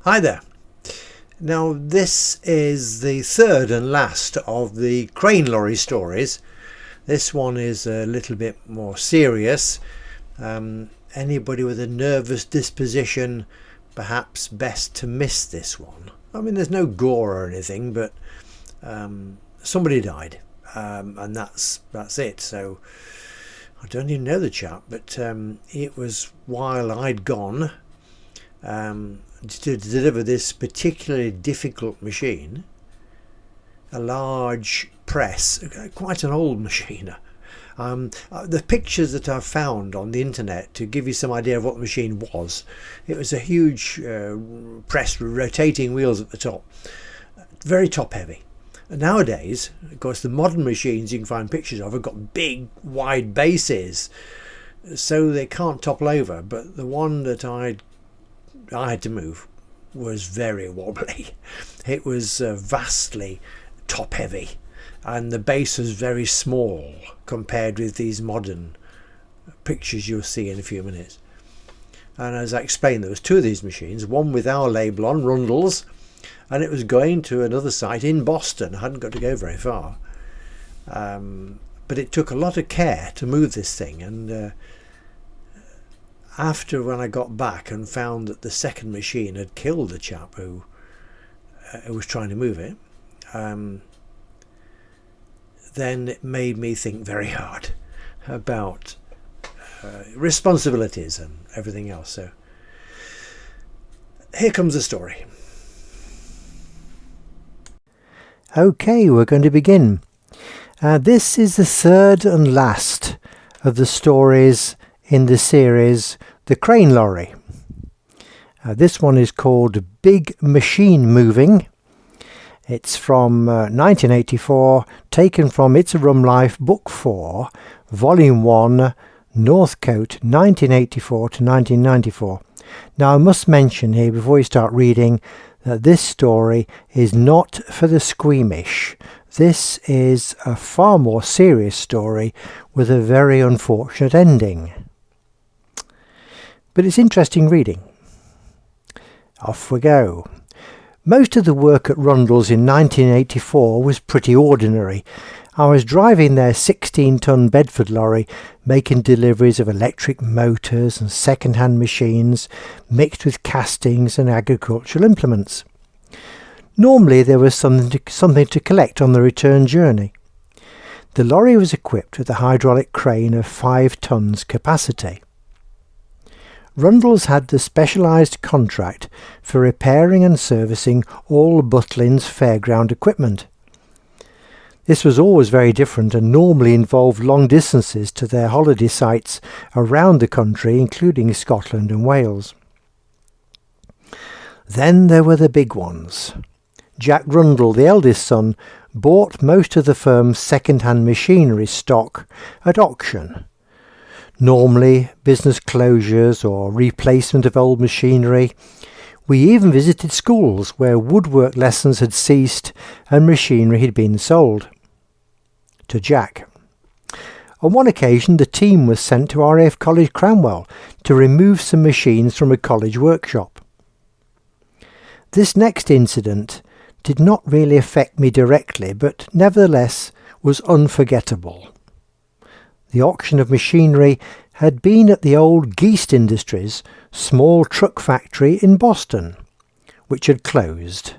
Hi there. Now this is the third and last of the crane lorry stories. This one is a little bit more serious. Anybody with a nervous disposition, perhaps best to miss this one. I mean, there's no gore or anything, but somebody died, and that's it. So I don't even know the chap, but it was while I'd gone to deliver this particularly difficult machine, a large press, quite an old machine. The pictures that I've found on the internet to give you some idea of what the machine was, it was a huge press with rotating wheels at the top, very top heavy. And nowadays, of course, the modern machines you can find pictures of have got big wide bases, so they can't topple over, but the one that I had to move was very wobbly. It was vastly top heavy, and the base was very small compared with these modern pictures you'll see in a few minutes. And as I explained, there was two of these machines, one with our label on, Rundles, and it was going to another site in Boston. I hadn't got to go very far, but it took a lot of care to move this thing. And after, when I got back and found that the second machine had killed the chap who was trying to move it, then it made me think very hard about responsibilities and everything else. So here comes the story. Okay, we're going to begin. This is the third and last of the stories in the series The Crane Lorry. This one is called Big Machine Moving. It's from 1984, taken from It's a Rum Life, Book 4, Volume 1, Northcote, 1984 to 1994. Now I must mention here before we start reading that this story is not for the squeamish. This is a far more serious story with a very unfortunate ending. But it's interesting reading. Off we go. Most of the work at Rundles in 1984 was pretty ordinary. I was driving their 16-ton Bedford lorry, making deliveries of electric motors and second-hand machines mixed with castings and agricultural implements. Normally there was something to collect on the return journey. The lorry was equipped with a hydraulic crane of 5 tons capacity. Rundles had the specialised contract for repairing and servicing all Butlin's fairground equipment. This was always very different and normally involved long distances to their holiday sites around the country, including Scotland and Wales. Then there were the big ones. Jack Rundle, the eldest son, bought most of the firm's second-hand machinery stock at auction. Normally business closures or replacement of old machinery. We even visited schools where woodwork lessons had ceased and machinery had been sold. To Jack. On one occasion the team was sent to RAF College Cranwell to remove some machines from a college workshop. This next incident did not really affect me directly, but nevertheless was unforgettable. The auction of machinery had been at the old Geest Industries small truck factory in Boston, which had closed.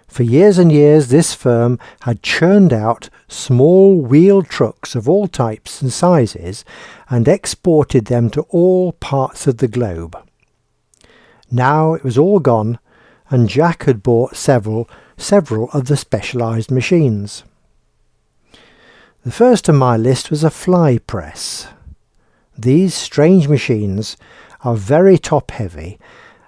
For years and years this firm had churned out small wheeled trucks of all types and sizes and exported them to all parts of the globe. Now it was all gone, and Jack had bought several of the specialised machines. The first on my list was a fly press. These strange machines are very top heavy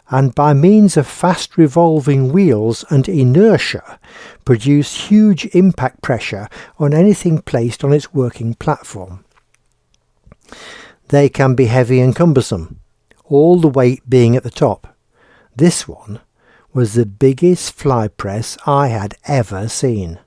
and by means of fast revolving wheels and inertia produce huge impact pressure on anything placed on its working platform. They can be heavy and cumbersome, all the weight being at the top. This one was the biggest fly press I had ever seen.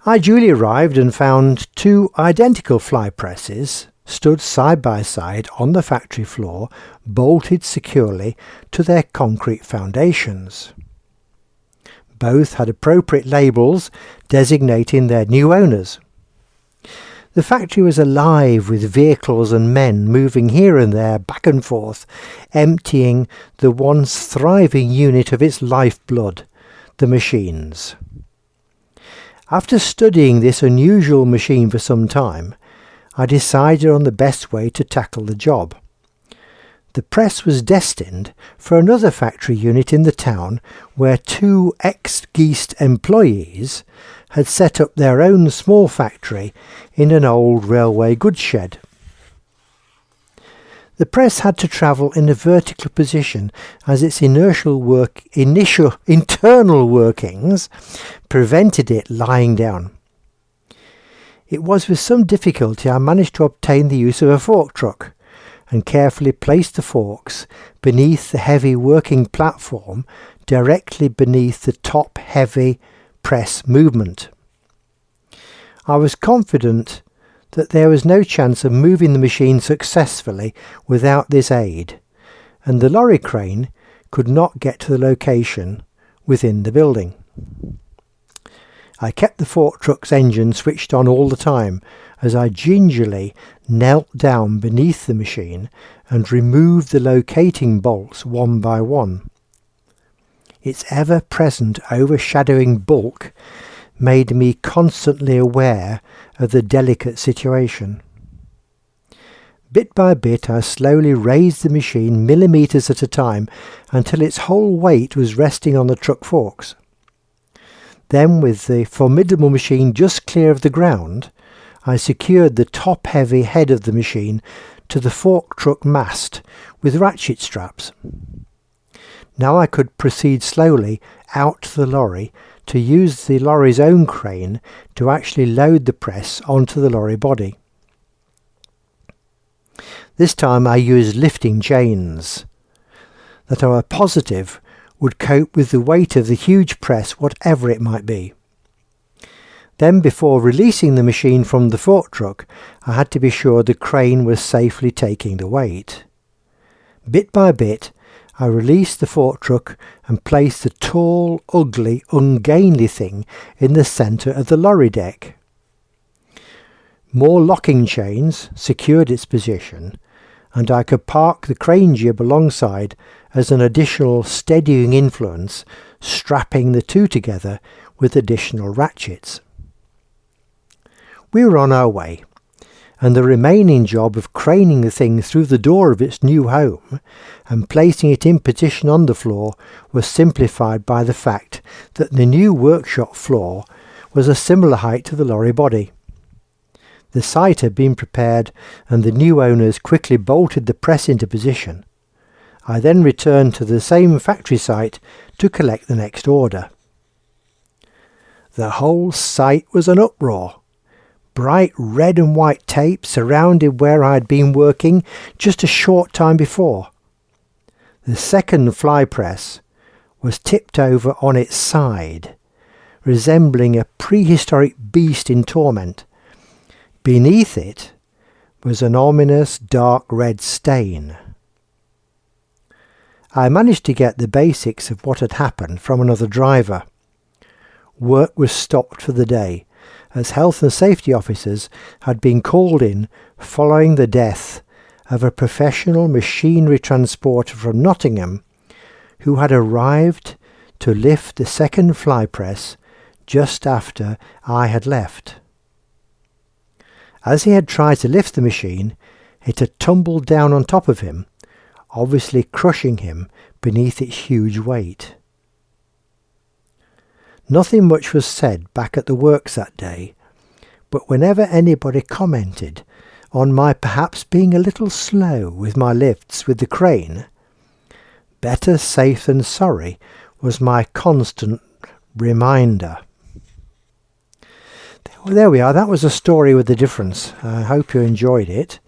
I duly arrived and found 2 identical fly presses stood side by side on the factory floor, bolted securely to their concrete foundations. Both had appropriate labels designating their new owners. The factory was alive with vehicles and men moving here and there, back and forth, emptying the once thriving unit of its lifeblood, the machines. After studying this unusual machine for some time, I decided on the best way to tackle the job. The press was destined for another factory unit in the town where 2 ex-Geest employees had set up their own small factory in an old railway goods shed. The press had to travel in a vertical position as its internal workings prevented it lying down. It was with some difficulty I managed to obtain the use of a fork truck and carefully placed the forks beneath the heavy working platform directly beneath the top-heavy press movement. I was confident that there was no chance of moving the machine successfully without this aid, and the lorry crane could not get to the location within the building. I kept the fork truck's engine switched on all the time as I gingerly knelt down beneath the machine and removed the locating bolts one by one. Its ever-present overshadowing bulk made me constantly aware of the delicate situation. Bit by bit I slowly raised the machine millimetres at a time until its whole weight was resting on the truck forks. Then, with the formidable machine just clear of the ground, I secured the top-heavy head of the machine to the fork truck mast with ratchet straps. Now I could proceed slowly out to the lorry to use the lorry's own crane to actually load the press onto the lorry body. This time I used lifting chains that I was positive would cope with the weight of the huge press, whatever it might be. Then, before releasing the machine from the fork truck, I had to be sure the crane was safely taking the weight. Bit by bit, I released the fork truck and placed the tall, ugly, ungainly thing in the centre of the lorry deck. More locking chains secured its position, and I could park the crane jib alongside as an additional steadying influence, strapping the two together with additional ratchets. We were on our way, and the remaining job of craning the thing through the door of its new home and placing it in position on the floor was simplified by the fact that the new workshop floor was a similar height to the lorry body. The site had been prepared and the new owners quickly bolted the press into position. I then returned to the same factory site to collect the next order. The whole site was an uproar. Bright red and white tape surrounded where I had been working just a short time before. The second fly press was tipped over on its side, resembling a prehistoric beast in torment. Beneath it was an ominous dark red stain. I managed to get the basics of what had happened from another driver. Work was stopped for the day, as health and safety officers had been called in following the death of a professional machinery transporter from Nottingham who had arrived to lift the second fly press just after I had left. As he had tried to lift the machine, it had tumbled down on top of him, obviously crushing him beneath its huge weight. Nothing much was said back at the works that day, but whenever anybody commented on my perhaps being a little slow with my lifts with the crane, better safe than sorry was my constant reminder. Well, there we are. That was a story with a difference. I hope you enjoyed it.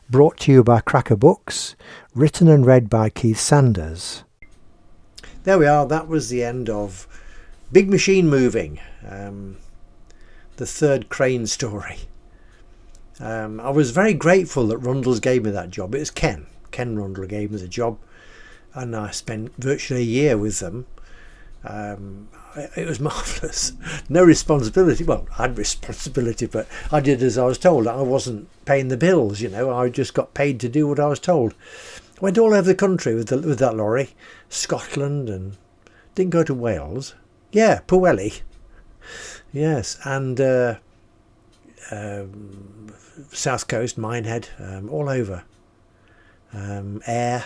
Brought to you by Cracker Books, written and read by Keith Sanders. There we are. That was the end of Big Machine Moving, the third crane story. I was very grateful that Rundles gave me that job. It was Ken Rundle gave me the job, and I spent virtually a year with them. It was marvellous. No responsibility. Well, I had responsibility, but I did as I was told. I wasn't paying the bills, you know. I just got paid to do what I was told. Went all over the country with that lorry. Scotland, and didn't go to Wales. Yeah, Pwllheli. Yes, and South Coast, Minehead, all over. Ayr.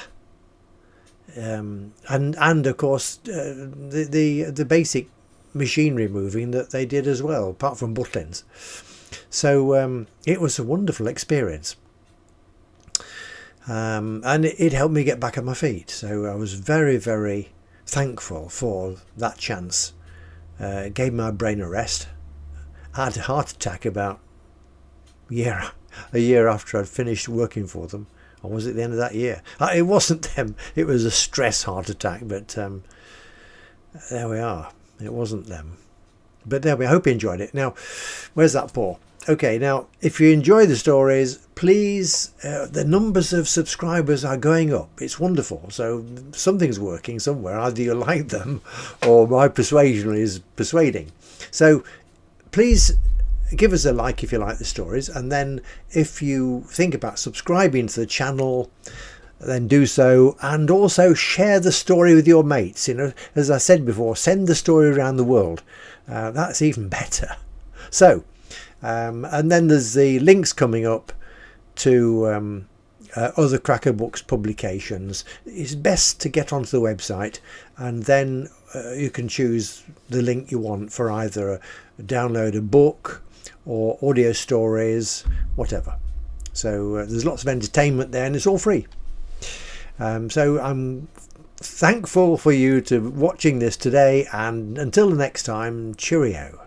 And of course the basic machinery moving that they did as well, apart from Butlins. So it was a wonderful experience, and it helped me get back on my feet. So I was very, very thankful for that chance. It gave my brain a rest. I had a heart attack about a year after I'd finished working for them. Or was it the end of that year? It wasn't them. It was a stress heart attack. But there we are. It wasn't them. But there we are. I hope you enjoyed it. Now, where's that paw? Okay, now, if you enjoy the stories, please, the numbers of subscribers are going up. It's wonderful. So something's working somewhere. Either you like them or my persuasion is persuading. So please give us a like if you like the stories, and then if you think about subscribing to the channel, then do so, and also share the story with your mates. You know, as I said before, send the story around the world. That's even better. So and then there's the links coming up to other Cracker Books publications. It's best to get onto the website, and then you can choose the link you want for either download a book or audio stories, whatever. So there's lots of entertainment there, and it's all free. So I'm thankful for you to watching this today, and until the next time, cheerio.